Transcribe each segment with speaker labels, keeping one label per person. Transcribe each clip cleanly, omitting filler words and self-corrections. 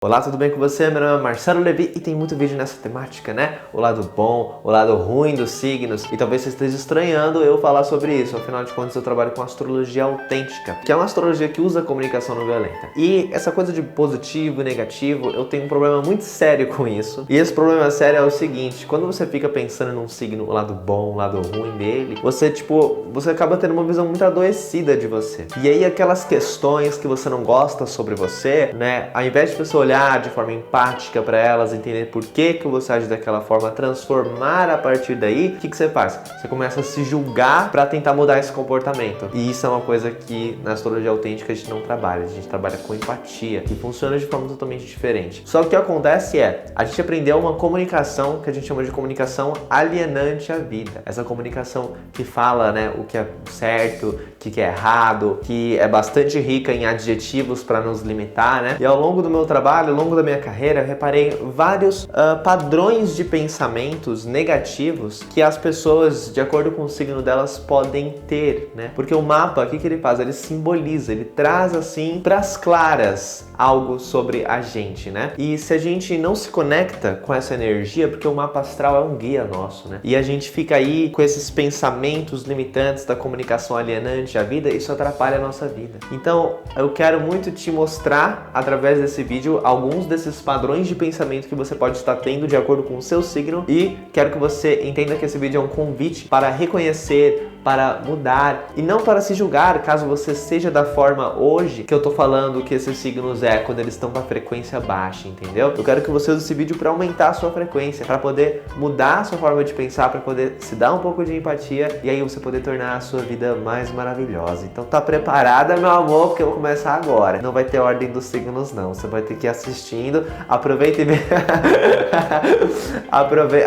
Speaker 1: Olá, tudo bem com você? Meu nome é Marcelo Levi e tem muito vídeo nessa temática, né? O lado bom, o lado ruim dos signos. E talvez você esteja estranhando eu falar sobre isso. Afinal de contas, eu trabalho com astrologia autêntica, que é uma astrologia que usa comunicação não violenta. E essa coisa de positivo e negativo, eu tenho um problema muito sério com isso. E esse problema sério é o seguinte: quando você fica pensando num signo, o lado bom, o lado ruim dele, você acaba tendo uma visão muito adoecida de você. E aí aquelas questões que você não gosta sobre você, né? Ao invés de você olhar de forma empática para elas, entender por que você age daquela forma, transformar a partir daí, o que você faz? Você começa a se julgar para tentar mudar esse comportamento. E isso é uma coisa que na astrologia autêntica a gente não trabalha, a gente trabalha com empatia, que funciona de forma totalmente diferente. Só que o que acontece é, a gente aprendeu uma comunicação que a gente chama de comunicação alienante à vida. Essa comunicação que fala, né, o que é certo, o que é errado, que é bastante rica em adjetivos para nos limitar, né? E ao longo do meu trabalho, ao longo da minha carreira, eu reparei vários padrões de pensamentos negativos que as pessoas, de acordo com o signo delas, podem ter, né? Porque o mapa, o que ele faz? Ele simboliza, ele traz assim pras claras algo sobre a gente, né? E se a gente não se conecta com essa energia, porque o mapa astral é um guia nosso, né? E a gente fica aí com esses pensamentos limitantes da comunicação alienante à vida, isso atrapalha a nossa vida. Então, eu quero muito te mostrar, através desse vídeo, alguns desses padrões de pensamento que você pode estar tendo de acordo com o seu signo, e quero que você entenda que esse vídeo é um convite para reconhecer, para mudar e não para se julgar caso você seja da forma hoje que eu tô falando que esses signos quando eles estão com a frequência baixa, entendeu? Eu quero que você use esse vídeo para aumentar a sua frequência, para poder mudar a sua forma de pensar, para poder se dar um pouco de empatia e aí você poder tornar a sua vida mais maravilhosa. Então tá preparada, meu amor, porque eu vou começar agora. Não vai ter ordem dos signos não, você vai ter que ir assistindo, aproveita e vê.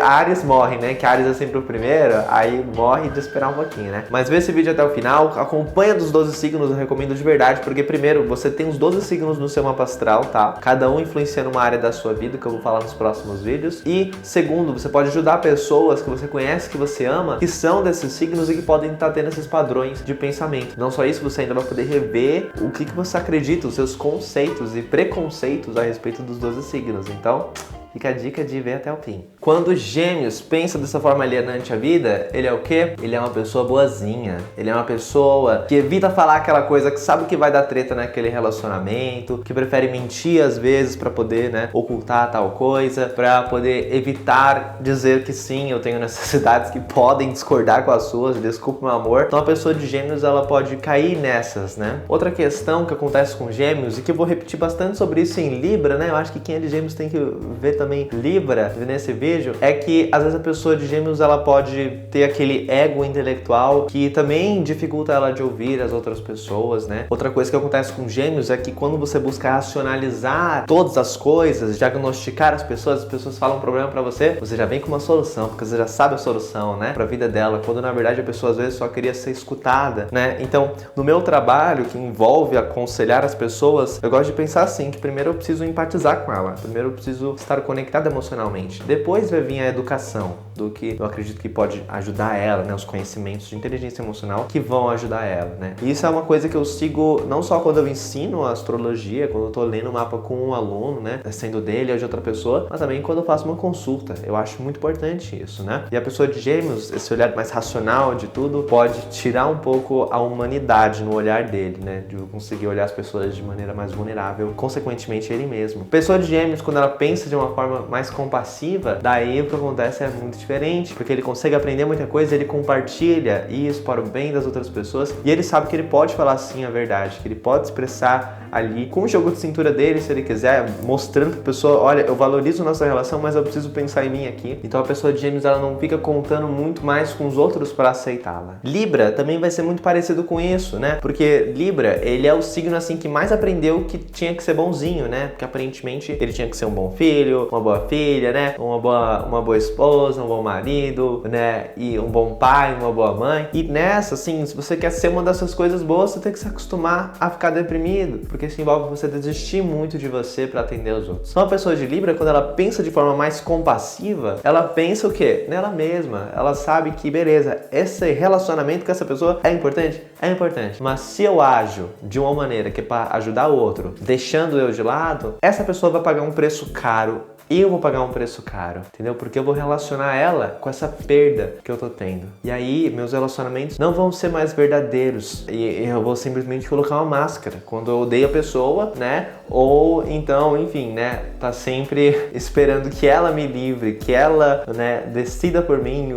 Speaker 1: Ares morre, né? Que Ares é sempre o primeiro, aí morre de esperar um pouquinho, né? Mas vê esse vídeo até o final, acompanha dos 12 signos, eu recomendo de verdade, porque primeiro, você tem os 12 signos no seu mapa astral, tá? Cada um influenciando uma área da sua vida, que eu vou falar nos próximos vídeos. E segundo, você pode ajudar pessoas que você conhece, que você ama, que são desses signos e que podem estar tendo esses padrões de pensamento. Não só isso, você ainda vai poder rever o que você acredita, os seus conceitos e preconceitos a respeito dos 12 signos. Então, fica a dica de ver até o fim. Quando Gêmeos pensa dessa forma alienante à vida, ele é o quê? Ele é uma pessoa boazinha. Ele é uma pessoa que evita falar aquela coisa que sabe que vai dar treta naquele relacionamento, que prefere mentir às vezes para poder, né, ocultar tal coisa, para poder evitar dizer que sim, eu tenho necessidades que podem discordar com as suas, desculpa meu amor. Então a pessoa de Gêmeos, ela pode cair nessas, né? Outra questão que acontece com Gêmeos, e que eu vou repetir bastante sobre isso em Libra, né? Eu acho que quem é de Gêmeos tem que ver também Libra nesse vídeo, é que às vezes a pessoa de Gêmeos ela pode ter aquele ego intelectual que também dificulta ela de ouvir as outras pessoas, né? Outra coisa que acontece com Gêmeos é que quando você busca racionalizar todas as coisas, diagnosticar as pessoas falam um problema pra você, você já vem com uma solução, porque você já sabe a solução, né? Pra vida dela, quando na verdade a pessoa às vezes só queria ser escutada, né? Então, no meu trabalho, que envolve aconselhar as pessoas, eu gosto de pensar assim, que primeiro eu preciso empatizar com ela, primeiro eu preciso estar conectado emocionalmente. Depois vai vir a educação, do que eu acredito que pode ajudar ela, né? Os conhecimentos de inteligência emocional que vão ajudar ela, né? E isso é uma coisa que eu sigo não só quando eu ensino a astrologia, quando eu tô lendo o mapa com um aluno, né? Sendo dele ou de outra pessoa, mas também quando eu faço uma consulta. Eu acho muito importante isso, né? E a pessoa de Gêmeos, esse olhar mais racional de tudo, pode tirar um pouco a humanidade no olhar dele, né? De conseguir olhar as pessoas de maneira mais vulnerável, consequentemente ele mesmo. A pessoa de Gêmeos, quando ela pensa de uma forma mais compassiva, daí o que acontece é muito diferente, porque ele consegue aprender muita coisa, ele compartilha isso para o bem das outras pessoas, e ele sabe que ele pode falar sim a verdade, que ele pode expressar ali com o jogo de cintura dele, se ele quiser, mostrando para a pessoa, olha, eu valorizo nossa relação, mas eu preciso pensar em mim aqui. Então a pessoa de Gêmeos, ela não fica contando muito mais com os outros para aceitá-la. Libra também vai ser muito parecido com isso, né? Porque Libra, ele é o signo assim que mais aprendeu que tinha que ser bonzinho, né? Porque aparentemente ele tinha que ser um bom filho, uma boa filha, né? Uma boa uma boa esposa, um bom marido, né? E um bom pai, uma boa mãe. E nessa, assim, se você quer ser uma dessas coisas boas, você tem que se acostumar a ficar deprimido, porque isso envolve você desistir muito de você para atender os outros. Então, uma pessoa de Libra, quando ela pensa de forma mais compassiva, ela pensa o quê? Nela mesma. Ela sabe que, beleza, esse relacionamento com essa pessoa é importante? É importante. Mas se eu ajo de uma maneira que é para ajudar o outro, deixando eu de lado, essa pessoa vai pagar um preço caro. Eu vou pagar um preço caro, entendeu? Porque eu vou relacionar ela com essa perda que eu tô tendo. E aí, meus relacionamentos não vão ser mais verdadeiros. E eu vou simplesmente colocar uma máscara quando eu odeio a pessoa, né? Ou então, enfim, né? Tá sempre esperando que ela me livre, que ela, né, decida por mim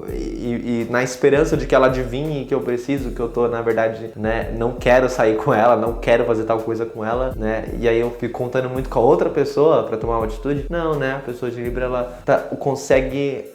Speaker 1: e na esperança de que ela adivinhe que eu preciso, que eu tô, na verdade, né, não quero sair com ela, não quero fazer tal coisa com ela, né? E aí eu fico contando muito com a outra pessoa pra tomar uma atitude. Não, né? A pessoa de Libra, ela consegue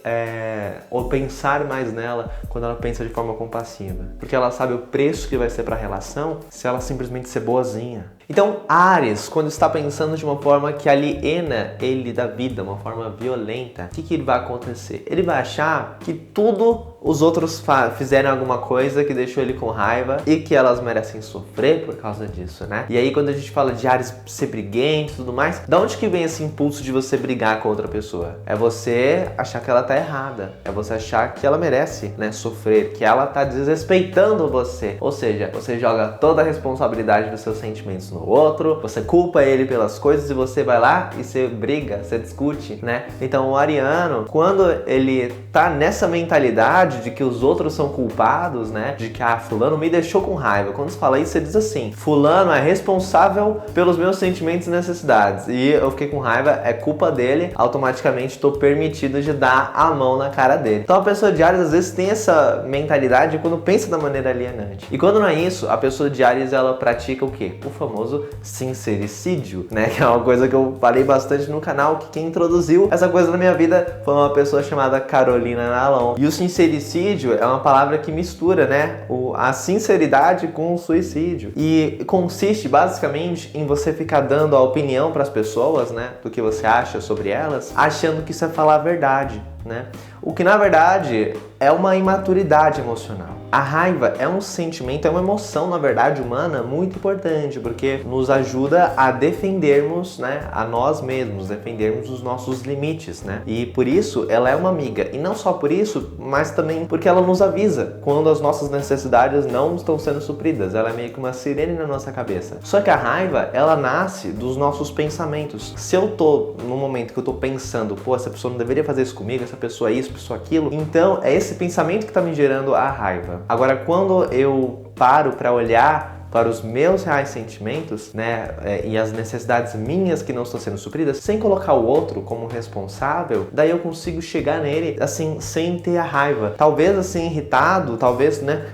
Speaker 1: ou pensar mais nela quando ela pensa de forma compassiva. Porque ela sabe o preço que vai ser pra relação se ela simplesmente ser boazinha. Então, Áries, quando está pensando de uma forma que aliena ele da vida, uma forma violenta, o que ele vai acontecer? Ele vai achar que tudo os outros fizeram alguma coisa que deixou ele com raiva e que elas merecem sofrer por causa disso, né? E aí, quando a gente fala de Áries ser briguento e tudo mais, da onde que vem esse impulso de você brigar com outra pessoa? É você achar que ela tá errada, é você achar que ela merece, né, sofrer, que ela tá desrespeitando você. Ou seja, você joga toda a responsabilidade dos seus sentimentos no outro, você culpa ele pelas coisas e você vai lá e você briga, você discute, né? Então o ariano, quando ele tá nessa mentalidade de que os outros são culpados, né? De que, fulano me deixou com raiva. Quando você fala isso, você diz assim, fulano é responsável pelos meus sentimentos e necessidades. E eu fiquei com raiva, é culpa dele, automaticamente estou permitido de dar a mão na cara dele. Então a pessoa de Áries às vezes tem essa mentalidade quando pensa da maneira alienante. E quando não é isso, a pessoa de Áries, ela pratica o quê? O famoso sincericídio, né? Que é uma coisa que eu falei bastante no canal, que quem introduziu essa coisa na minha vida foi uma pessoa chamada Carolina Nalon. E o sincericídio é uma palavra que mistura, né, a sinceridade com o suicídio. E consiste basicamente em você ficar dando a opinião para as pessoas, né, do que você acha sobre elas, achando que isso é falar a verdade, né? O que na verdade é uma imaturidade emocional. A raiva é um sentimento, é uma emoção, na verdade, humana muito importante, porque nos ajuda a defendermos, né, a nós mesmos, defendermos os nossos limites, né? E por isso ela é uma amiga. E não só por isso, mas também porque ela nos avisa quando as nossas necessidades não estão sendo supridas. Ela é meio que uma sirene na nossa cabeça. Só que a raiva, ela nasce dos nossos pensamentos. Se eu tô no momento que eu tô pensando, pô, essa pessoa não deveria fazer isso comigo, essa pessoa é isso, pessoa aquilo, então é esse pensamento que tá me gerando a raiva. Agora, quando eu paro para olhar para os meus reais sentimentos, né, e as necessidades minhas que não estão sendo supridas, sem colocar o outro como responsável, daí eu consigo chegar nele, assim, sem ter a raiva. Talvez, assim, irritado, talvez, né,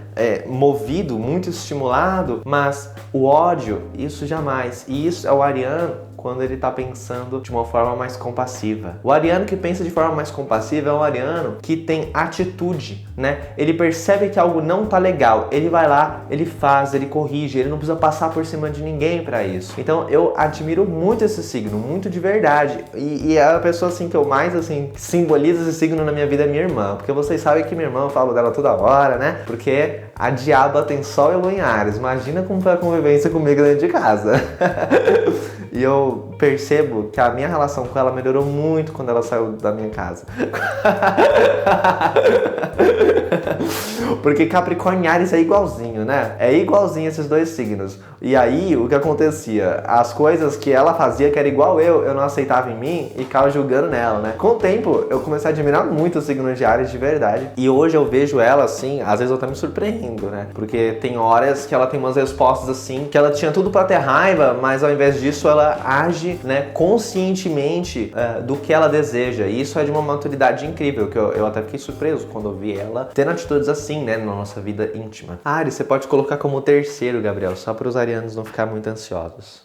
Speaker 1: movido, muito estimulado, mas o ódio, isso jamais. E isso é o ariano quando ele tá pensando de uma forma mais compassiva. O ariano que pensa de forma mais compassiva é um ariano que tem atitude, né? Ele percebe que algo não tá legal, ele vai lá, ele faz, ele corrige, ele não precisa passar por cima de ninguém pra isso. Então eu admiro muito esse signo, muito de verdade. E a pessoa assim que eu mais assim simboliza esse signo na minha vida é minha irmã, porque vocês sabem que minha irmã, eu falo dela toda hora, né? Porque a diaba tem sol e lua em Áries. Imagina como foi a convivência comigo dentro de casa. E eu percebo que a minha relação com ela melhorou muito quando ela saiu da minha casa. Porque Capricórnio e Áries é igualzinho, né? É igualzinho esses dois signos. E aí, o que acontecia? As coisas que ela fazia, que era igual eu não aceitava em mim e ficava julgando nela, né? Com o tempo, eu comecei a admirar muito o signo de Áries de verdade. E hoje eu vejo ela, assim, às vezes eu até me surpreendo, né? Porque tem horas que ela tem umas respostas, assim, que ela tinha tudo pra ter raiva, mas ao invés disso, ela age, né, conscientemente do que ela deseja. E isso é de uma maturidade incrível, que eu até fiquei surpreso quando eu vi ela tendo atitudes assim, né, na nossa vida íntima. Áries, você pode colocar como terceiro, Gabriel, só para os arianos não ficarem muito ansiosos.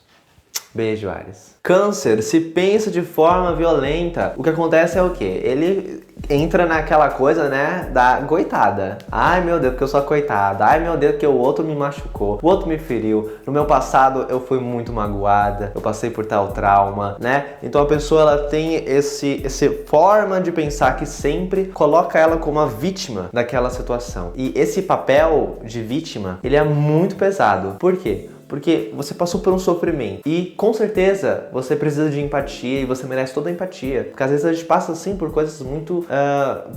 Speaker 1: Beijo, Ares. Câncer, se pensa de forma violenta, o que acontece é o quê? Ele entra naquela coisa, né, da coitada. Ai, meu Deus, que eu sou a coitada. Ai, meu Deus, que o outro me machucou. O outro me feriu. No meu passado, eu fui muito magoada. Eu passei por tal trauma, né? Então a pessoa, ela tem esse forma de pensar que sempre coloca ela como a vítima daquela situação. E esse papel de vítima, ele é muito pesado. Por quê? Porque você passou por um sofrimento e com certeza você precisa de empatia e você merece toda a empatia. Porque às vezes a gente passa assim por coisas muito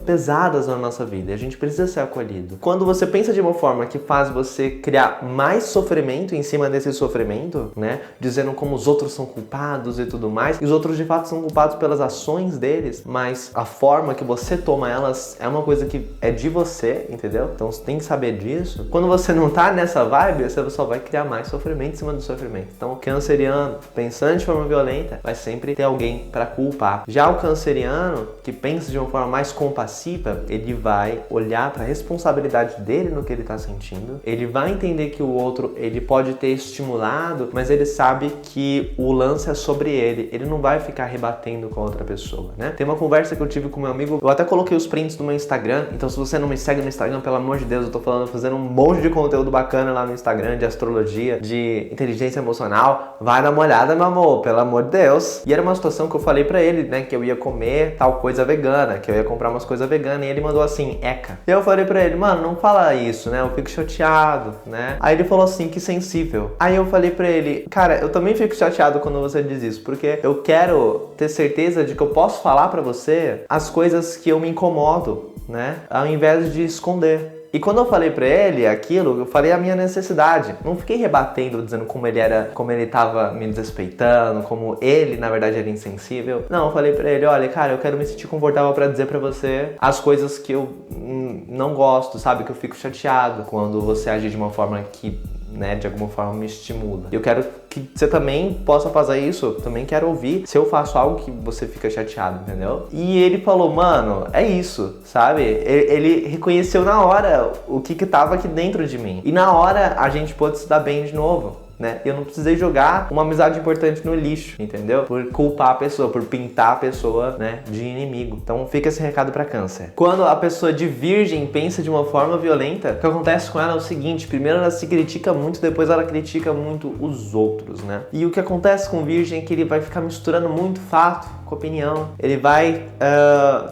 Speaker 1: pesadas na nossa vida e a gente precisa ser acolhido. Quando você pensa de uma forma que faz você criar mais sofrimento em cima desse sofrimento, né? Dizendo como os outros são culpados e tudo mais, e os outros de fato são culpados pelas ações deles, mas a forma que você toma elas é uma coisa que é de você, entendeu? Então você tem que saber disso. Quando você não tá nessa vibe, você só vai criar mais sofrimento em cima do sofrimento. Então, o canceriano, pensando de forma violenta, vai sempre ter alguém para culpar. Já o canceriano, que pensa de uma forma mais compassiva, ele vai olhar para a responsabilidade dele no que ele tá sentindo. Ele vai entender que o outro, ele pode ter estimulado, mas ele sabe que o lance é sobre ele. Ele não vai ficar rebatendo com a outra pessoa, né? Tem uma conversa que eu tive com meu amigo, eu até coloquei os prints no meu Instagram, então se você não me segue no Instagram, pelo amor de Deus, eu tô fazendo um monte de conteúdo bacana lá no Instagram, de astrologia, de inteligência emocional, vai dar uma olhada, meu amor, pelo amor de Deus. E era uma situação que eu falei pra ele, né, que eu ia comer tal coisa vegana, que eu ia comprar umas coisas veganas, e ele mandou assim, eca. E eu falei pra ele, mano, não fala isso, né, eu fico chateado, né. Aí ele falou assim, que sensível. Aí eu falei pra ele, cara, eu também fico chateado quando você diz isso, porque eu quero ter certeza de que eu posso falar pra você as coisas que eu me incomodo, né, ao invés de esconder. E quando eu falei pra ele aquilo, eu falei a minha necessidade. Não fiquei rebatendo, dizendo como ele tava me desrespeitando, como ele, na verdade, era insensível. Não, eu falei pra ele, olha, cara, eu quero me sentir confortável pra dizer pra você as coisas que eu não gosto, sabe? Que eu fico chateado quando você age de uma forma que, né, de alguma forma me estimula. Eu quero que você também possa fazer isso, eu também quero ouvir se eu faço algo que você fica chateado, entendeu? E ele falou, mano, é isso, sabe? Ele reconheceu na hora o que tava aqui dentro de mim. E na hora a gente pôde se dar bem de novo. Né? Eu não precisei jogar uma amizade importante no lixo, entendeu? Por culpar a pessoa, por pintar a pessoa, né, de inimigo. Então fica esse recado pra câncer. Quando a pessoa de virgem pensa de uma forma violenta, o que acontece com ela é o seguinte, primeiro ela se critica muito, depois ela critica muito os outros, né? E o que acontece com virgem é que ele vai ficar misturando muito fato com opinião. Ele vai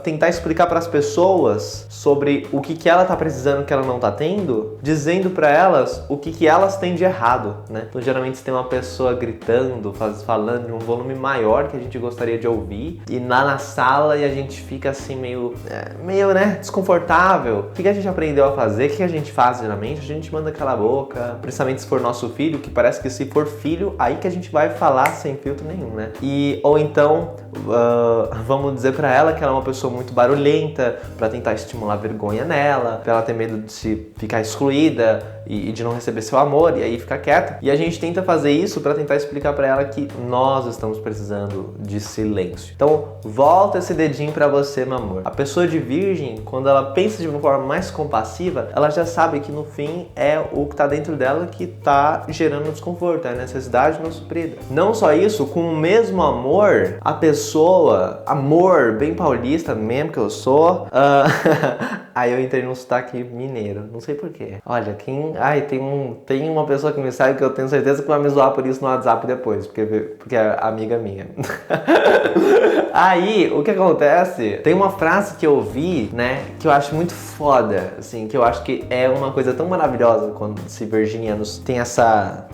Speaker 1: tentar explicar para as pessoas sobre o que ela tá precisando que ela não tá tendo, dizendo para elas o que elas têm de errado, né? Então geralmente você tem uma pessoa gritando, falando em um volume maior que a gente gostaria de ouvir, e lá na sala e a gente fica assim meio, né, desconfortável. O que a gente aprendeu a fazer? O que a gente faz geralmente? A gente manda calar a boca, principalmente se for nosso filho, que parece que se for filho, aí que a gente vai falar sem filtro nenhum, né? Ou então vamos dizer pra ela que ela é uma pessoa muito barulhenta, pra tentar estimular vergonha nela, pra ela ter medo de se ficar excluída e de não receber seu amor, e aí ficar quieta. E a gente tenta fazer isso pra tentar explicar pra ela que nós estamos precisando de silêncio. Então, volta esse dedinho pra você, meu amor. A pessoa de virgem, quando ela pensa de uma forma mais compassiva, ela já sabe que no fim é o que tá dentro dela que tá gerando desconforto, é a necessidade não suprida. Não só isso, com o mesmo amor, a pessoa, amor bem paulista mesmo que eu sou, aí eu entrei num sotaque mineiro, não sei porquê. Olha, tem uma pessoa que me segue que eu tenho certeza que vai me zoar por isso no WhatsApp depois, porque é amiga minha. Aí, o que acontece? Tem uma frase que eu vi, né, que eu acho muito foda, assim, que eu acho que é uma coisa tão maravilhosa quando se virginianos tem essa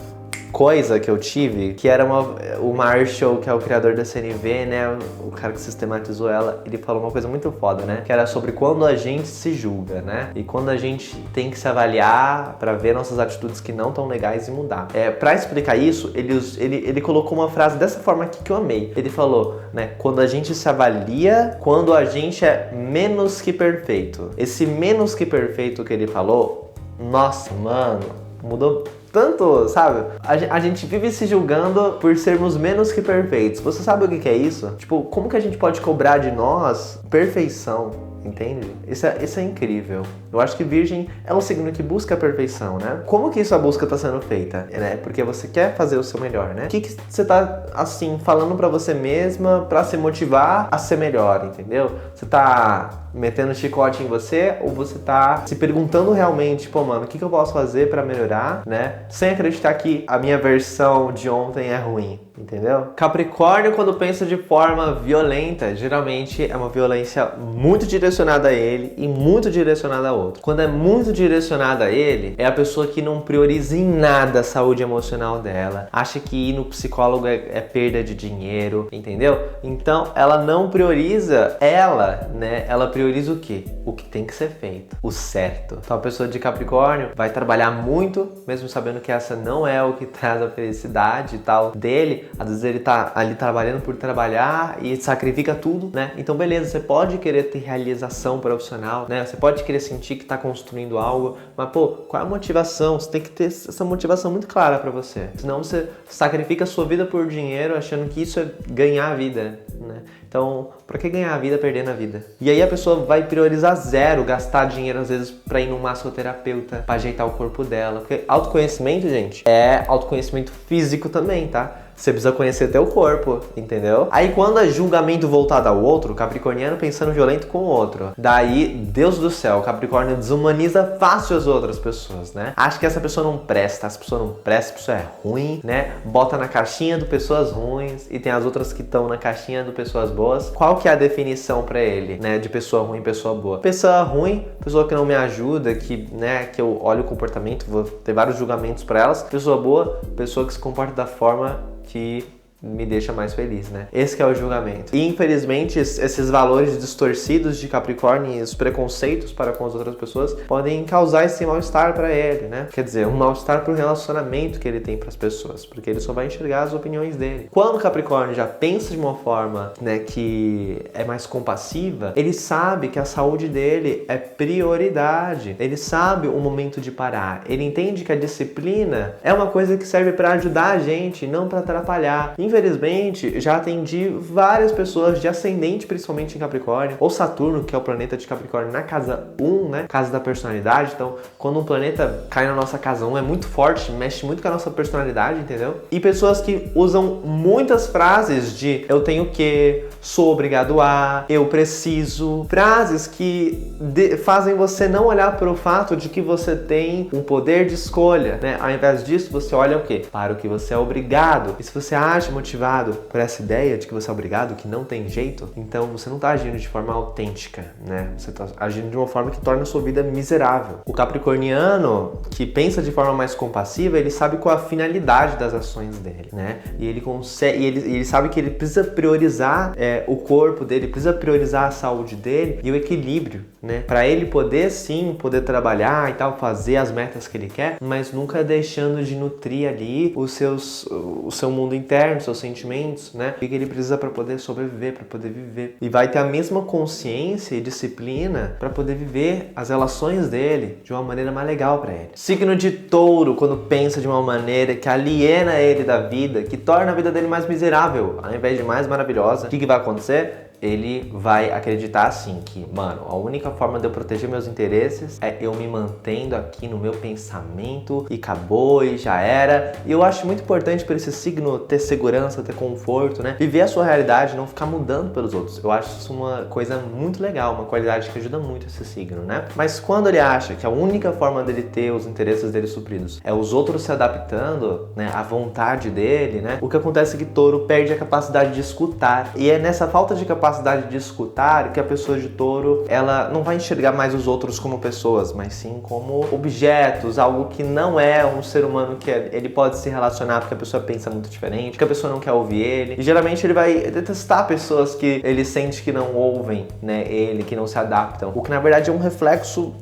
Speaker 1: coisa que eu tive, que era o Marshall, que é o criador da CNV, né, o cara que sistematizou ela, ele falou uma coisa muito foda, né, que era sobre quando a gente se julga, né, e quando a gente tem que se avaliar pra ver nossas atitudes que não tão legais e mudar. Pra explicar isso, ele colocou uma frase dessa forma aqui que eu amei. Ele falou, né, quando a gente se avalia, quando a gente é menos que perfeito. Esse menos que perfeito que ele falou, nossa, mano, mudou tanto, sabe? A gente vive se julgando por sermos menos que perfeitos. Você sabe o que é isso? Tipo, como que a gente pode cobrar de nós perfeição? Entende? Isso é incrível. Eu acho que Virgem é um signo que busca a perfeição, né? Como que essa busca tá sendo feita? Né? Porque você quer fazer o seu melhor, né? O que você tá, assim, falando pra você mesma pra se motivar a ser melhor, entendeu? Você tá metendo chicote em você ou você tá se perguntando realmente, pô, mano, o que eu posso fazer pra melhorar, né? Sem acreditar que a minha versão de ontem é ruim, entendeu? Capricórnio, quando pensa de forma violenta, geralmente é uma violência muito direcionada a ele e muito direcionada a outro. Quando é muito direcionada a ele, é a pessoa que não prioriza em nada a saúde emocional dela, acha que ir no psicólogo é perda de dinheiro, entendeu? Então, ela não prioriza ela, né? Ela prioriza o quê? O que tem que ser feito, o certo. Então, a pessoa de Capricórnio vai trabalhar muito, mesmo sabendo que essa não é o que traz a felicidade e tal dele. Às vezes ele tá ali trabalhando por trabalhar e sacrifica tudo, né? Então, beleza, você pode querer ter realização profissional, né? Você pode querer sentir que tá construindo algo, mas, pô, qual é a motivação? Você tem que ter essa motivação muito clara pra você. Senão você sacrifica a sua vida por dinheiro achando que isso é ganhar a vida, né? Então, pra que ganhar a vida perdendo a vida? E aí a pessoa vai priorizar zero, gastar dinheiro às vezes pra ir num massoterapeuta, pra ajeitar o corpo dela. Porque autoconhecimento, gente, é autoconhecimento físico também, tá? Você precisa conhecer teu corpo, entendeu? Aí quando é julgamento voltado ao outro, o capricorniano pensando violento com o outro. Daí, Deus do céu, o Capricórnio desumaniza fácil as outras pessoas, né? Acha que essa pessoa não presta, essa pessoa não presta, essa pessoa é ruim, né? Bota na caixinha do pessoas ruins e tem as outras que estão na caixinha do pessoas boas. Qual que é a definição pra ele, né? De pessoa ruim e pessoa boa? Pessoa ruim, pessoa que não me ajuda, que, né, que eu olho o comportamento, vou ter vários julgamentos pra elas. Pessoa boa, pessoa que se comporta da forma que me deixa mais feliz, né? Esse que é o julgamento. E infelizmente esses valores distorcidos de Capricórnio e os preconceitos para com as outras pessoas podem causar esse mal-estar para ele, né? Quer dizer, um mal-estar pro relacionamento que ele tem para as pessoas, porque ele só vai enxergar as opiniões dele. Quando o Capricórnio já pensa de uma forma, né, que é mais compassiva, ele sabe que a saúde dele é prioridade. Ele sabe o momento de parar. Ele entende que a disciplina é uma coisa que serve para ajudar a gente, não para atrapalhar. Infelizmente, já atendi várias pessoas de ascendente, principalmente em Capricórnio, ou Saturno, que é o planeta de Capricórnio, na casa 1, né? Casa da personalidade. Então, quando um planeta cai na nossa casa 1, é muito forte, mexe muito com a nossa personalidade, entendeu? E pessoas que usam muitas frases de eu tenho que, sou obrigado a, eu preciso. Frases que fazem você não olhar para o fato de que você tem um poder de escolha, né? Ao invés disso, você olha o quê? Para o que você é obrigado. E se você acha motivado por essa ideia de que você é obrigado, que não tem jeito, então você não está agindo de forma autêntica, né? Você está agindo de uma forma que torna a sua vida miserável. O capricorniano, que pensa de forma mais compassiva, ele sabe qual a finalidade das ações dele, né? E ele consegue, ele sabe que ele precisa priorizar o corpo dele, precisa priorizar a saúde dele e o equilíbrio, né? Para ele poder sim, poder trabalhar e tal, fazer as metas que ele quer, mas nunca deixando de nutrir ali o seu mundo interno, seus sentimentos, né? O que ele precisa para poder sobreviver, para poder viver. E vai ter a mesma consciência e disciplina para poder viver as relações dele de uma maneira mais legal para ele. Signo de Touro, quando pensa de uma maneira que aliena ele da vida, que torna a vida dele mais miserável, ao invés de mais maravilhosa, o que vai acontecer? Ele vai acreditar assim que, mano, a única forma de eu proteger meus interesses é eu me mantendo aqui no meu pensamento e acabou e já era. E eu acho muito importante para esse signo ter segurança, ter conforto, né? Viver a sua realidade, não ficar mudando pelos outros. Eu acho isso uma coisa muito legal, uma qualidade que ajuda muito esse signo, né? Mas quando ele acha que a única forma dele ter os interesses dele supridos é os outros se adaptando, né, à vontade dele, né? O que acontece é que Touro perde a capacidade de escutar. E é nessa falta de capacidade de escutar que a pessoa de Touro, ela não vai enxergar mais os outros como pessoas, mas sim como objetos, algo que não é um ser humano que ele pode se relacionar porque a pessoa pensa muito diferente, que a pessoa não quer ouvir ele. E geralmente ele vai detestar pessoas que ele sente que não ouvem, né, ele, que não se adaptam. O que na verdade é um reflexo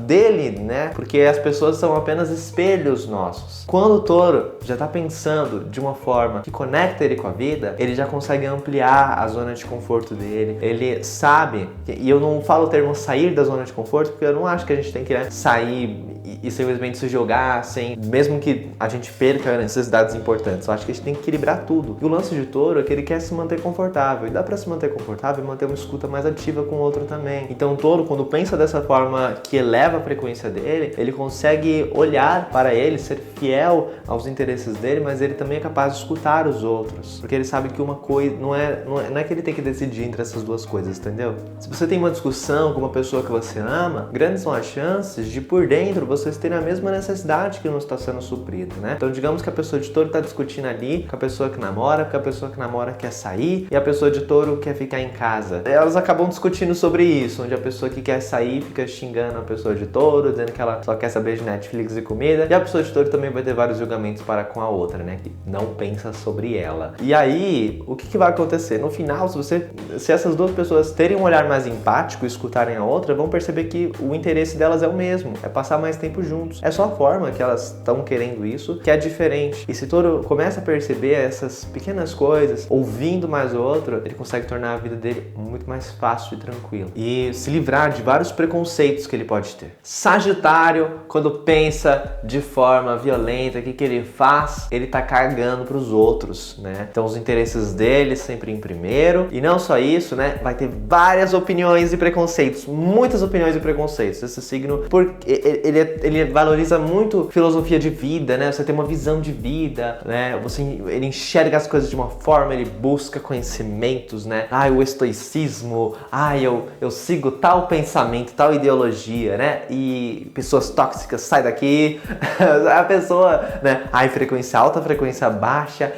Speaker 1: dele, né? Porque as pessoas são apenas espelhos nossos. Quando o Touro já tá pensando de uma forma que conecta ele com a vida, ele já consegue ampliar a zona de conforto dele. Ele sabe, e eu não falo o termo sair da zona de conforto, porque eu não acho que a gente tem que, né, sair e simplesmente se jogar sem, mesmo que a gente perca necessidades importantes. Eu acho que a gente tem que equilibrar tudo. E o lance de touro é que ele quer se manter confortável. E dá pra se manter confortável e manter uma escuta mais ativa com o outro também. Então o touro, quando pensa dessa forma que eleva a frequência dele, ele consegue olhar para ele, ser fiel aos interesses dele, mas ele também é capaz de escutar os outros. Porque ele sabe que uma coisa não é que ele tem que decidir entre essas duas coisas, entendeu? Se você tem uma discussão com uma pessoa que você ama, grandes são as chances de por dentro vocês terem a mesma necessidade que não está sendo suprida, né? Então digamos que a pessoa de touro está discutindo ali com a pessoa que namora, porque a pessoa que namora quer sair e a pessoa de touro quer ficar em casa. Elas acabam discutindo sobre isso, onde a pessoa que quer sair fica xingando a pessoa de touro, dizendo que ela só quer saber de Netflix e comida, e a pessoa de touro também vai ter vários julgamentos para com a outra, né? Que não pensa sobre ela. E aí, o que vai acontecer? No final, se essas duas pessoas terem um olhar mais empático e escutarem a outra, vão perceber que o interesse delas é o mesmo, é passar mais tempo juntos. É só a forma que elas estão querendo isso que é diferente. E se touro começa a perceber essas pequenas coisas, ouvindo mais o outro, ele consegue tornar a vida dele muito mais fácil e tranquila. E se livrar de vários preconceitos que ele pode ter. Sagitário, quando pensa de forma violenta, o que ele faz? Ele tá cagando pros outros, né? Então os interesses dele sempre em primeiro. E não só isso, né? Vai ter várias opiniões e preconceitos, muitas opiniões e preconceitos. Esse signo, ele valoriza muito filosofia de vida, né? Você tem uma visão de vida, né? Ele enxerga as coisas de uma forma, ele busca conhecimentos, né? O estoicismo, eu sigo tal pensamento, tal ideologia, né? E pessoas tóxicas, sai daqui. A pessoa, né? Frequência alta, frequência baixa.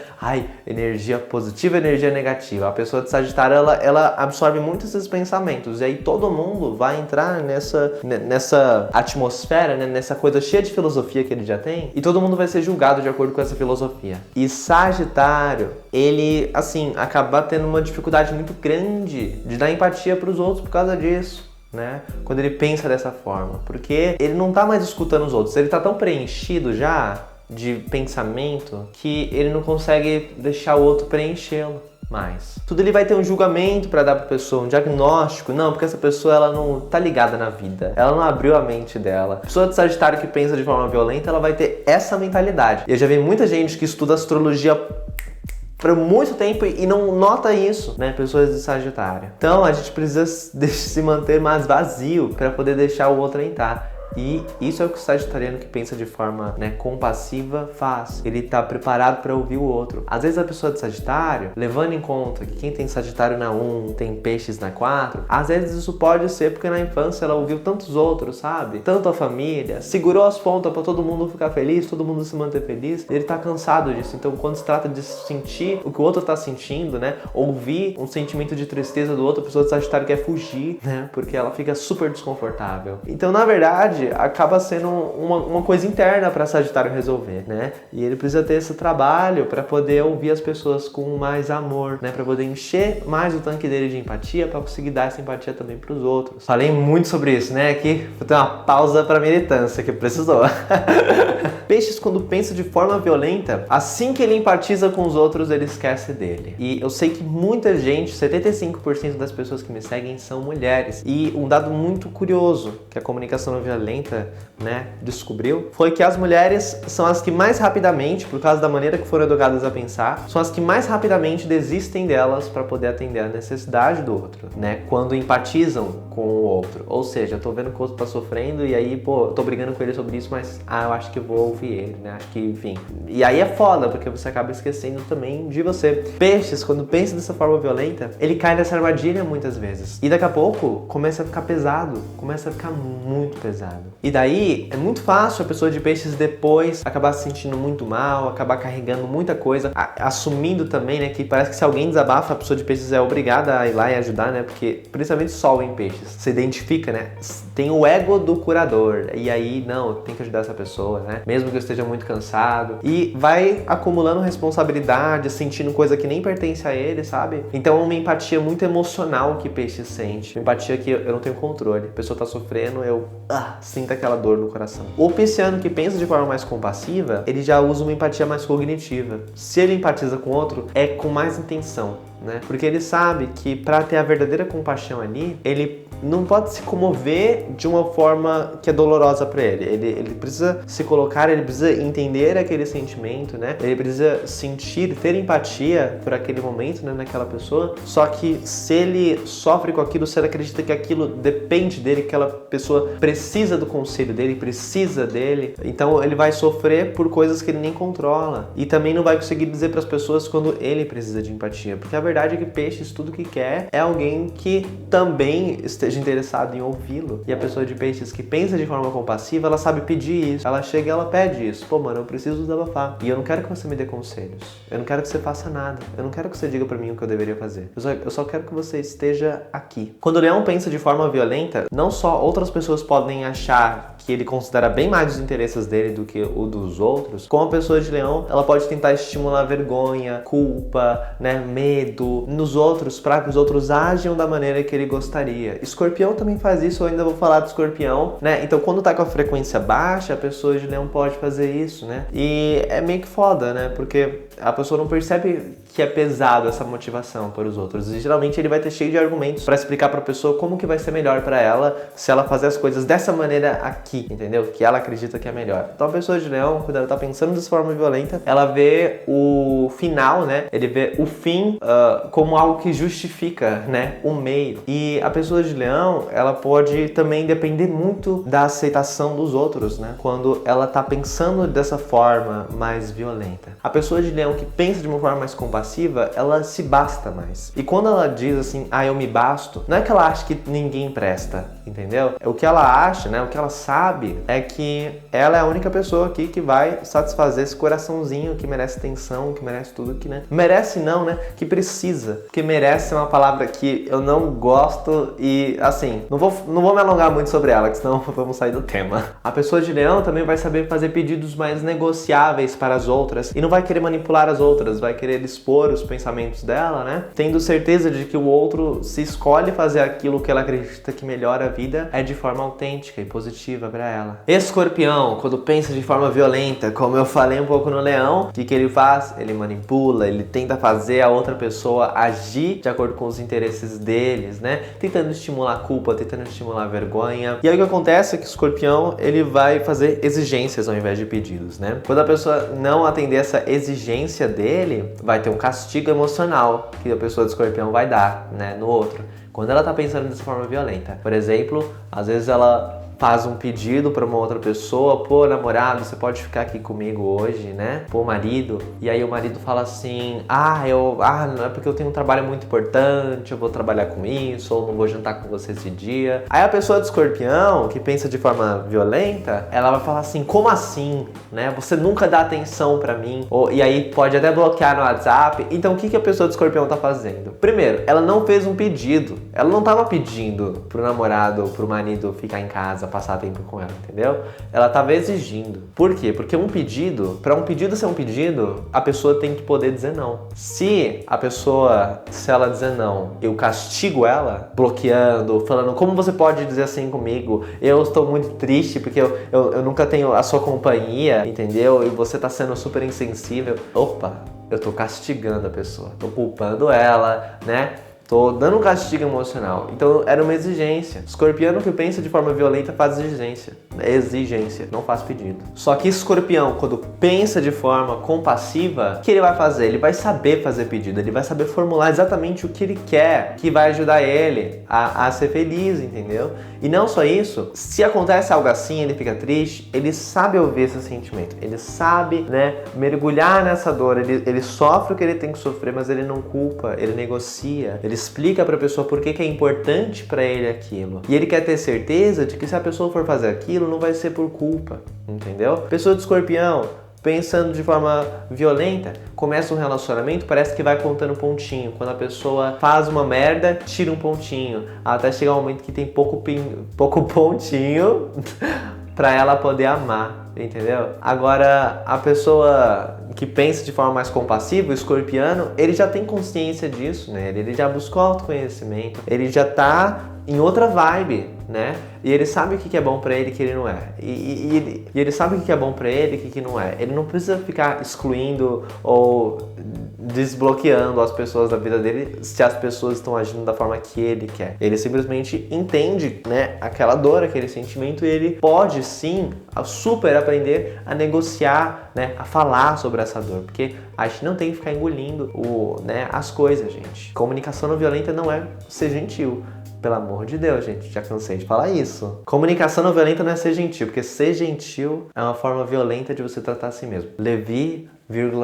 Speaker 1: Energia positiva, energia negativa. A pessoa de Sagitário, ela absorve muito esses pensamentos. E aí todo mundo vai entrar nessa atmosfera, né? Nessa coisa cheia de filosofia que ele já tem. E todo mundo vai ser julgado de acordo com essa filosofia. E Sagitário, ele, assim, acaba tendo uma dificuldade muito grande de dar empatia para os outros por causa disso. Né? Quando ele pensa dessa forma. Porque ele não tá mais escutando os outros. Ele tá tão preenchido já de pensamento que ele não consegue deixar o outro preenchê-lo mais. Tudo ele vai ter um julgamento para dar pra pessoa, um diagnóstico. Não, porque essa pessoa ela não tá ligada na vida. Ela não abriu a mente dela. A pessoa de Sagitário que pensa de forma violenta, ela vai ter essa mentalidade. E eu já vi muita gente que estuda astrologia por muito tempo e não nota isso, né? Pessoas de Sagitário. Então a gente precisa se manter mais vazio para poder deixar o outro entrar. E isso é o que o sagitariano que pensa de forma, né, compassiva faz. Ele tá preparado para ouvir o outro. Às vezes a pessoa de Sagitário, levando em conta que quem tem Sagitário na 1 tem Peixes na 4, às vezes isso pode ser porque na infância ela ouviu tantos outros, sabe? Tanto a família, segurou as pontas para todo mundo ficar feliz, todo mundo se manter feliz. Ele tá cansado disso. Então quando se trata de sentir o que o outro tá sentindo, né, ouvir um sentimento de tristeza do outro, a pessoa de Sagitário quer fugir, né, porque ela fica super desconfortável. Então na verdade acaba sendo uma coisa interna para Sagitário resolver, né? E ele precisa ter esse trabalho para poder ouvir as pessoas com mais amor, né? Para poder encher mais o tanque dele de empatia, para conseguir dar essa empatia também para os outros. Falei muito sobre isso, né? Aqui vou ter uma pausa para militância que precisou. Peixes, quando pensa de forma violenta, assim que ele empatiza com os outros, ele esquece dele. E eu sei que muita gente, 75% das pessoas que me seguem são mulheres. E um dado muito curioso que a comunicação não violenta, né, descobriu, foi que as mulheres são as que mais rapidamente, por causa da maneira que foram educadas a pensar, são as que mais rapidamente desistem delas para poder atender a necessidade do outro, né, quando empatizam com o outro. Ou seja, eu tô vendo que o outro tá sofrendo e aí, pô, eu tô brigando com ele sobre isso, mas, eu acho que eu vou ouvir ele, né, acho que, enfim. E aí é foda, porque você acaba esquecendo também de você. Peixes, quando pensa dessa forma violenta, ele cai nessa armadilha muitas vezes. E daqui a pouco, começa a ficar pesado, começa a ficar muito pesado. E daí, é muito fácil a pessoa de Peixes depois acabar se sentindo muito mal, acabar carregando muita coisa, assumindo também, né, que parece que se alguém desabafa, a pessoa de Peixes é obrigada a ir lá e ajudar, né, porque principalmente Sol em Peixes, você identifica, né, tem o ego do curador, e aí, não, tem que ajudar essa pessoa, né, mesmo que eu esteja muito cansado, e vai acumulando responsabilidade, sentindo coisa que nem pertence a ele, sabe? Então é uma empatia muito emocional que Peixes sente, uma empatia que eu não tenho controle, a pessoa tá sofrendo, eu sinto aquela dor no coração. O pisciano que pensa de forma mais compassiva, ele já usa uma empatia mais cognitiva. Se ele empatiza com outro, é com mais intenção. né? Porque ele sabe que para ter a verdadeira compaixão ali, ele não pode se comover de uma forma que é dolorosa para ele. Ele precisa se colocar, ele precisa entender aquele sentimento, né? Ele precisa sentir, ter empatia por aquele momento, né, naquela pessoa. Só que se ele sofre com aquilo, se ele acredita que aquilo depende dele, que aquela pessoa precisa do conselho dele, precisa dele, então ele vai sofrer por coisas que ele nem controla. E também não vai conseguir dizer para as pessoas quando ele precisa de empatia. Porque a verdade é que peixes tudo que quer é alguém que também esteja interessado em ouvi-lo. E a pessoa de peixes que pensa de forma compassiva, ela sabe pedir isso. Ela chega e ela pede isso. Pô, mano, eu preciso desabafar. E eu não quero que você me dê conselhos. Eu não quero que você faça nada. Eu não quero que você diga pra mim o que eu deveria fazer. Eu só quero que você esteja aqui. Quando o leão pensa de forma violenta, não só outras pessoas podem achar que ele considera bem mais os interesses dele do que o dos outros, como a pessoa de leão, ela pode tentar estimular vergonha, culpa, né, medo nos outros, para que os outros ajam da maneira que ele gostaria. Escorpião também faz isso, eu ainda vou falar do escorpião, né? Então quando tá com a frequência baixa, a pessoa de leão pode fazer isso, né? E é meio que foda, né? Porque a pessoa não percebe que é pesado essa motivação para os outros. E geralmente ele vai ter cheio de argumentos para explicar para a pessoa como que vai ser melhor para ela se ela fazer as coisas dessa maneira aqui, entendeu? Que ela acredita que é melhor. Então a pessoa de leão, quando ela tá pensando dessa forma violenta, ela vê o final, né? Ele vê o fim como algo que justifica, né? O meio. E a pessoa de leão, ela pode também depender muito da aceitação dos outros, né? Quando ela tá pensando dessa forma mais violenta. A pessoa de leão que pensa de uma forma mais compassiva, ela se basta mais. E quando ela diz assim, eu me basto, não é que ela acha que ninguém presta, entendeu? O que ela acha, né? O que ela sabe é que ela é a única pessoa aqui que vai satisfazer esse coraçãozinho que merece atenção, que merece tudo que, né? Merece não, né? Que precisa. Porque merece é uma palavra que eu não gosto e, assim, não vou me alongar muito sobre ela, que senão vamos sair do tema. A pessoa de leão também vai saber fazer pedidos mais negociáveis para as outras e não vai querer manipular as outras, vai querer expor os pensamentos dela, né? Tendo certeza de que o outro, se escolhe fazer aquilo que ela acredita que melhora a vida, é de forma autêntica e positiva para ela. Escorpião, quando pensa de forma violenta, como eu falei um pouco no leão, o que ele faz? Ele manipula, ele tenta fazer a outra pessoa agir de acordo com os interesses deles, né? Tentando estimular a culpa, tentando estimular a vergonha. E aí o que acontece é que o escorpião, ele vai fazer exigências ao invés de pedidos, né? Quando a pessoa não atender essa exigência dele, vai ter um castigo emocional que a pessoa do escorpião vai dar, né, no outro. Quando ela tá pensando dessa forma violenta. Por exemplo, às vezes ela faz um pedido para uma outra pessoa, pô, namorado, você pode ficar aqui comigo hoje, né? Pô, marido. E aí o marido fala assim, não é porque eu tenho um trabalho muito importante, eu vou trabalhar com isso, ou não vou jantar com você esse dia. Aí a pessoa do escorpião, que pensa de forma violenta, ela vai falar assim, como assim, né? Você nunca dá atenção pra mim. E aí pode até bloquear no WhatsApp. Então o que a pessoa do escorpião tá fazendo? Primeiro, ela não fez um pedido. Ela não tava pedindo pro namorado ou pro marido ficar em casa, passar tempo com ela, entendeu? Ela tava exigindo. Por quê? Porque para um pedido ser um pedido, a pessoa tem que poder dizer não. Se ela dizer não, eu castigo ela, bloqueando, falando, como você pode dizer assim comigo? Eu estou muito triste porque eu nunca tenho a sua companhia, entendeu? E você tá sendo super insensível. Opa, eu tô castigando a pessoa, tô culpando ela, né? Tô dando um castigo emocional. Então era uma exigência. Escorpião que pensa de forma violenta faz exigência. Exigência, não faz pedido. Só que escorpião, quando pensa de forma compassiva, o que ele vai fazer? Ele vai saber fazer pedido, ele vai saber formular exatamente o que ele quer, que vai ajudar ele a ser feliz, entendeu? E não só isso, se acontece algo assim, ele fica triste, ele sabe ouvir esse sentimento, ele sabe, né, mergulhar nessa dor, ele sofre o que ele tem que sofrer, mas ele não culpa, ele negocia, ele explica pra pessoa por que é importante pra ele aquilo. E ele quer ter certeza de que se a pessoa for fazer aquilo, não vai ser por culpa, entendeu? Pessoa de escorpião, pensando de forma violenta, começa um relacionamento, parece que vai contando pontinho. Quando a pessoa faz uma merda, tira um pontinho. Até chegar um momento que tem pouco pontinho pra ela poder amar, entendeu? Agora, a pessoa que pensa de forma mais compassiva, o escorpiano, ele já tem consciência disso, né? Ele já buscou autoconhecimento, ele já tá em outra vibe, né? E ele sabe o que é bom pra ele e o que ele não é. E ele sabe o que é bom pra ele e o que não é. Ele não precisa ficar excluindo ou desbloqueando as pessoas da vida dele se as pessoas estão agindo da forma que ele quer. Ele simplesmente entende, né, aquela dor, aquele sentimento, e ele pode sim super aprender a negociar, né, a falar sobre essa dor, porque a gente não tem que ficar engolindo as coisas, gente. Comunicação não violenta não é ser gentil. Pelo amor de Deus, gente, já cansei de falar isso. Comunicação não violenta não é ser gentil, porque ser gentil é uma forma violenta de você tratar a si mesmo. Levi,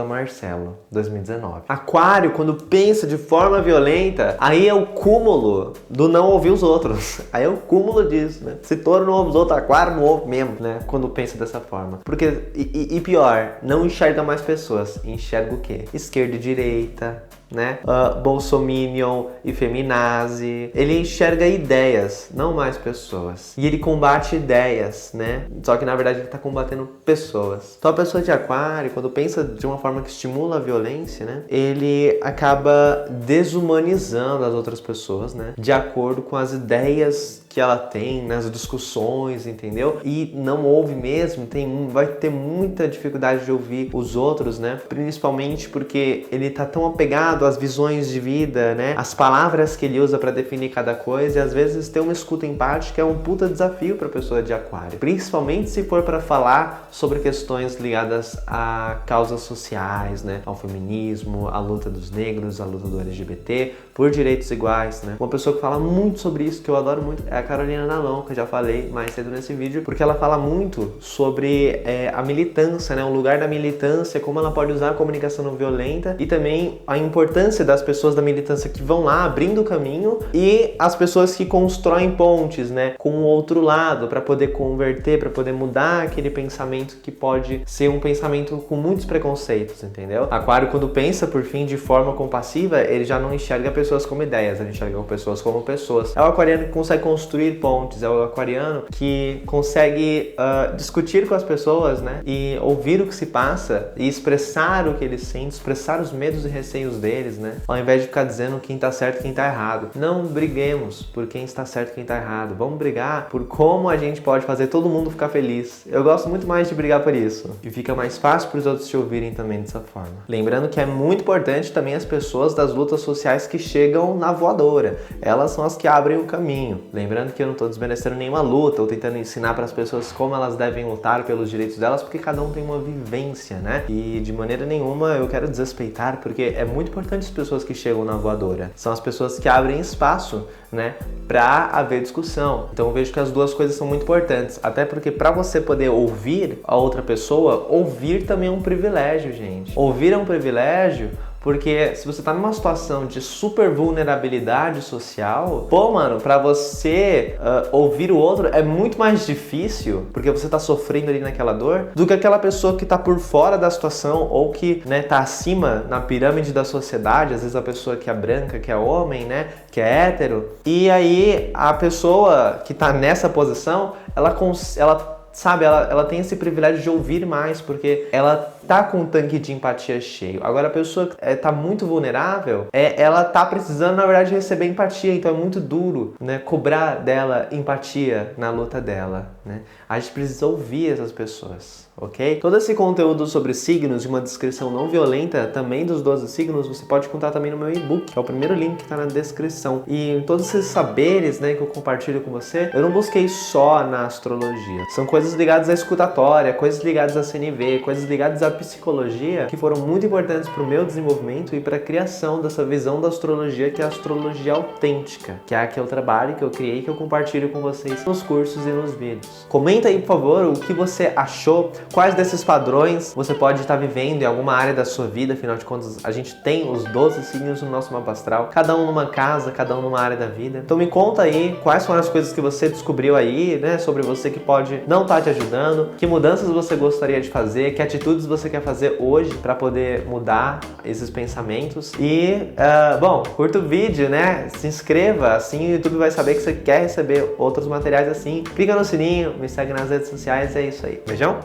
Speaker 1: Marcelo, 2019. Aquário, quando pensa de forma violenta, aí é o cúmulo do não ouvir os outros. Aí é o cúmulo disso, né? Se touro não ouve os outros, aquário não ouve mesmo, né? Quando pensa dessa forma. Porque, e pior, não enxerga mais pessoas. Enxerga o quê? Esquerda e direita, né? Bolsominion e feminazi. Ele enxerga ideias, não mais pessoas. E ele combate ideias, né? Só que na verdade ele tá combatendo pessoas. Então a pessoa de aquário, quando pensa de uma forma que estimula a violência, né? Ele acaba desumanizando as outras pessoas, né? De acordo com as ideias que ela tem nas discussões, entendeu? E não ouve mesmo, vai ter muita dificuldade de ouvir os outros, né? Principalmente porque ele tá tão apegado às visões de vida, né? As palavras que ele usa para definir cada coisa, e às vezes ter uma escuta empática é um puta desafio para pessoa de aquário. Principalmente se for para falar sobre questões ligadas a causas sociais, né? Ao feminismo, à luta dos negros, à luta do LGBT, por direitos iguais, né? Uma pessoa que fala muito sobre isso, que eu adoro muito, é a Carolina Nalon, que eu já falei mais cedo nesse vídeo, porque ela fala muito sobre a militância, né? O lugar da militância, como ela pode usar a comunicação não violenta e também a importância das pessoas da militância que vão lá abrindo o caminho e as pessoas que constroem pontes, né? Com o outro lado, para poder converter, para poder mudar aquele pensamento que pode ser um pensamento com muitos preconceitos, entendeu? Aquário, quando pensa, por fim, de forma compassiva, ele já não enxerga pessoas como ideias, ele enxerga pessoas como pessoas. É o aquariano que consegue construir pontes, é o aquariano que consegue discutir com as pessoas, né? E ouvir o que se passa e expressar o que eles sentem, expressar os medos e receios deles, né? Ao invés de ficar dizendo quem tá certo e quem tá errado. Não briguemos por quem está certo e quem tá errado. Vamos brigar por como a gente pode fazer todo mundo ficar feliz. Eu gosto muito mais de brigar por isso. E fica mais fácil para os outros te ouvirem também dessa forma. Lembrando que é muito importante também as pessoas das lutas sociais que chegam na voadora. Elas são as que abrem o caminho. Lembrando que eu não tô desmerecendo nenhuma luta ou tentando ensinar para as pessoas como elas devem lutar pelos direitos delas, porque cada um tem uma vivência, né? E de maneira nenhuma eu quero desrespeitar, porque é muito importante as pessoas que chegam na voadora. São as pessoas que abrem espaço, né, para haver discussão. Então eu vejo que as duas coisas são muito importantes, até porque para você poder ouvir a outra pessoa, ouvir também é um privilégio, gente. Ouvir é um privilégio porque se você tá numa situação de super vulnerabilidade social, pô, mano, pra você ouvir o outro é muito mais difícil, porque você tá sofrendo ali naquela dor, do que aquela pessoa que tá por fora da situação ou que, né, tá acima na pirâmide da sociedade, às vezes a pessoa que é branca, que é homem, né, que é hétero, e aí a pessoa que tá nessa posição, ela tem esse privilégio de ouvir mais, porque ela tá com um tanque de empatia cheio. Agora, a pessoa que tá muito vulnerável, ela tá precisando, na verdade, receber empatia, então é muito duro, né, cobrar dela empatia na luta dela, né? A gente precisa ouvir essas pessoas, ok? Todo esse conteúdo sobre signos e uma descrição não violenta também dos 12 signos, você pode encontrar também no meu e-book, que é o primeiro link que tá na descrição. E todos esses saberes, né, que eu compartilho com você, eu não busquei só na astrologia. São coisas ligadas à escutatória, coisas ligadas à CNV, coisas ligadas à psicologia, que foram muito importantes para o meu desenvolvimento e para a criação dessa visão da astrologia, que é a astrologia autêntica, que é a que eu trabalho, que eu criei, que eu compartilho com vocês nos cursos e nos vídeos. Comenta aí, por favor, o que você achou, quais desses padrões você pode estar vivendo em alguma área da sua vida. Afinal de contas, a gente tem os 12 signos no nosso mapa astral, cada um numa casa, cada um numa área da vida. Então me conta aí quais foram as coisas que você descobriu aí, né, sobre você que pode não estar te ajudando, que mudanças você gostaria de fazer, que atitudes você quer fazer hoje para poder mudar esses pensamentos. E, bom, curta o vídeo, né? Se inscreva, assim o YouTube vai saber que você quer receber outros materiais assim. Clica no sininho, me segue nas redes sociais, é isso aí. Beijão?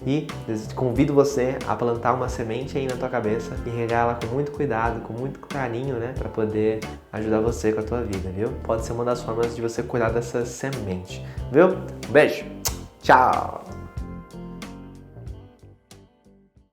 Speaker 1: E convido você a plantar uma semente aí na tua cabeça e regá-la com muito cuidado, com muito carinho, né? Pra poder ajudar você com a tua vida, viu? Pode ser uma das formas de você cuidar dessa semente, viu? Beijo! Tchau!